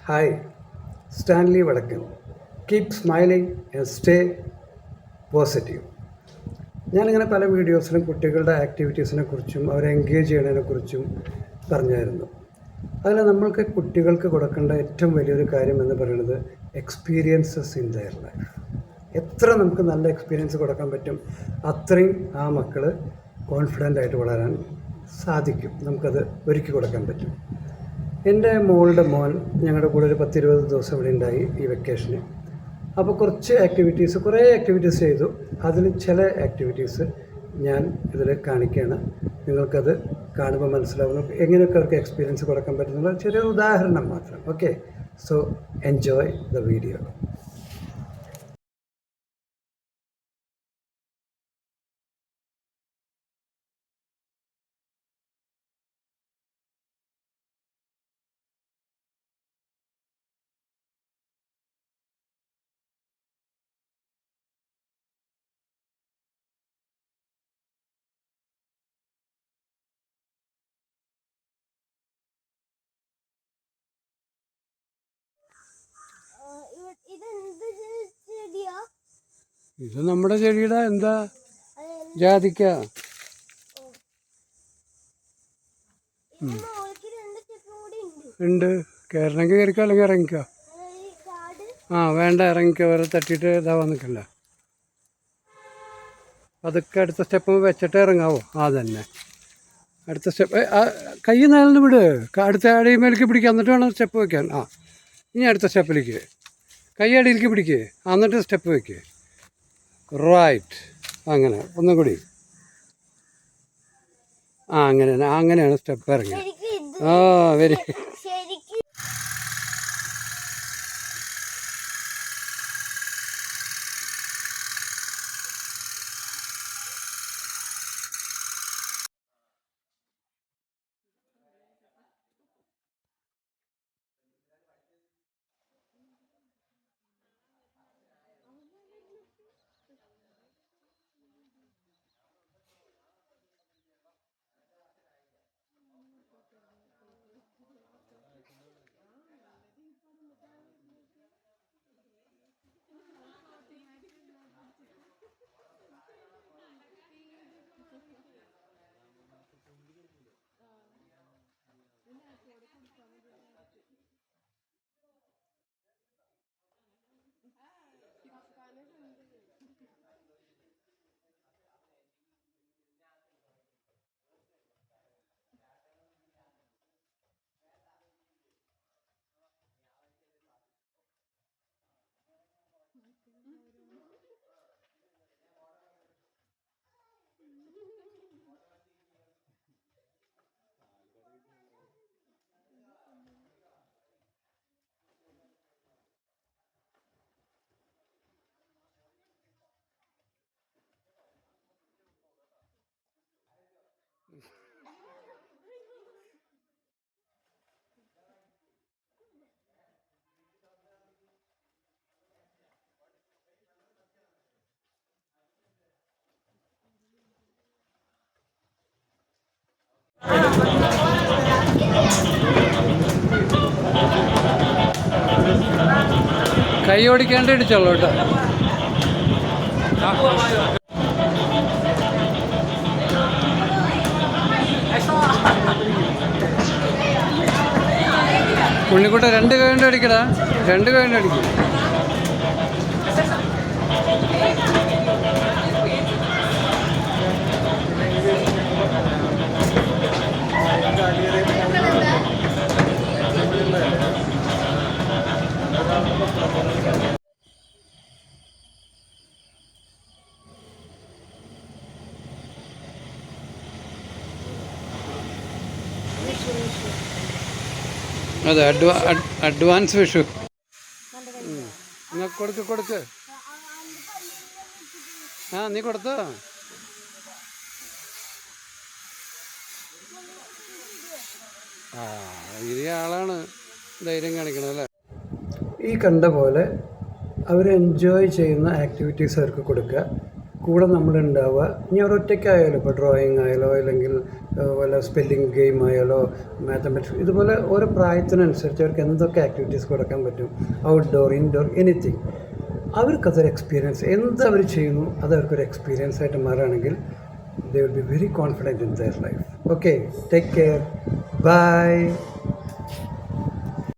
Hi, Stanley വടക്കൻ. Keep smiling and stay positive. ഞാനിങ്ങനെ പല വീഡിയോസിലും കുട്ടികളുടെ ആക്ടിവിറ്റീസിനെ കുറിച്ചും അവരെ എൻഗേജ് ചെയ്യുന്നതിനെക്കുറിച്ചും പറഞ്ഞായിരുന്നു. അതിൽ നമ്മൾക്ക് കുട്ടികൾക്ക് കൊടുക്കേണ്ട ഏറ്റവും വലിയൊരു കാര്യം എന്ന് പറയുന്നത് എക്സ്പീരിയൻസസ് ഇൻ ദയർ ലൈഫ്. എത്ര നമുക്ക് നല്ല എക്സ്പീരിയൻസ് കൊടുക്കാൻ പറ്റും, അത്രയും ആ മക്കൾ കോൺഫിഡൻ്റ് ആയിട്ട് വളരാൻ സാധിക്കും. നമുക്കത് ഒരുക്കി കൊടുക്കാൻ പറ്റും. എൻ്റെ മോളുടെ മോൻ ഞങ്ങളുടെ കൂടെ ഒരു 10-20 ദിവസം ഇവിടെ ഉണ്ടായി ഈ വെക്കേഷന്. അപ്പോൾ കുറേ ആക്ടിവിറ്റീസ് ചെയ്തു. അതിൽ ചില ആക്ടിവിറ്റീസ് ഞാൻ ഇതിൽ കാണിക്കുകയാണ്. നിങ്ങൾക്കത് കാണുമ്പോൾ മനസ്സിലാവുന്നു എങ്ങനെയൊക്കെ അവർക്ക് എക്സ്പീരിയൻസ് കൊടുക്കാൻ പറ്റുന്നുള്ള ചെറിയൊരു ഉദാഹരണം മാത്രം. Okay, so enjoy the video. ഇത് നമ്മുടെ ചെടിയുടെ എന്താ ജാതിക്ക. ഉണ്ട്, കയറണമെങ്കിൽ കയറിക്കോ, അല്ലെങ്കിൽ ഇറങ്ങിക്കോ. വേണ്ട, ഇറങ്ങിക്കോ, വേറെ തട്ടിയിട്ട് ഇതാവാൻ നിൽക്കണ്ട. അതൊക്കെ അടുത്ത സ്റ്റെപ്പ് വെച്ചിട്ട് ഇറങ്ങാവോ? തന്നെ അടുത്ത സ്റ്റെപ്പ്. കൈ നേരം വിട്, അടുത്ത അടിമേലേക്ക് പിടിക്കുക, എന്നിട്ട് വേണം സ്റ്റെപ്പ് വയ്ക്കാൻ. ഇനി അടുത്ത സ്റ്റെപ്പിലേക്ക് കൈ അടിയിലേക്ക് പിടിക്കുക, എന്നിട്ട് സ്റ്റെപ്പ് വയ്ക്കുക. റൈറ്റ്, അങ്ങനെ ഒന്നും കൂടി. അങ്ങനെയാണ് സ്റ്റെപ്പ് ഇറങ്ങി. വെരി. കൈ ഓടിക്കാണ്ട് ഇടിച്ചോളൂ കേട്ടോ. ഉണ്ണിക്കുട്ട 2 കൈ കൊണ്ട് അടിക്കടാ, 2 കൈ കൊണ്ട് അടിക്കും. അതെ, അഡ്വാൻസ് വിഷു. കൊടുക്ക്. നീ കൊടുത്തോ? ഈ ആളാണ് ധൈര്യം കാണിക്കണത് അല്ലേ. ഈ കണ്ട പോലെ അവർ എൻജോയ് ചെയ്യുന്ന ആക്ടിവിറ്റീസ് അവർക്ക് കൊടുക്കുക. കൂടെ നമ്മളുണ്ടാവുക. ഇനി അവർ ഒറ്റയ്ക്കായാലും, ഇപ്പോൾ ഡ്രോയിങ് ആയാലോ അല്ലെങ്കിൽ വല്ല സ്പെല്ലിംഗ് ഗെയിം ആയാലോ മാത്തമാറ്റിക്സ്, ഇതുപോലെ ഓരോ പ്രായത്തിനനുസരിച്ച് അവർക്ക് എന്തൊക്കെ ആക്ടിവിറ്റീസ് കൊടുക്കാൻ പറ്റും, ഔട്ട്ഡോർ ഇൻഡോർ എനിത്തിങ്, അവർക്കതൊരു എക്സ്പീരിയൻസ്, എന്ത് അവർ ചെയ്യുന്നു അത് അവർക്കൊരു എക്സ്പീരിയൻസ് ആയിട്ട് മാറുകയാണെങ്കിൽ they will be very confident in their life. Okay, take care. Bye.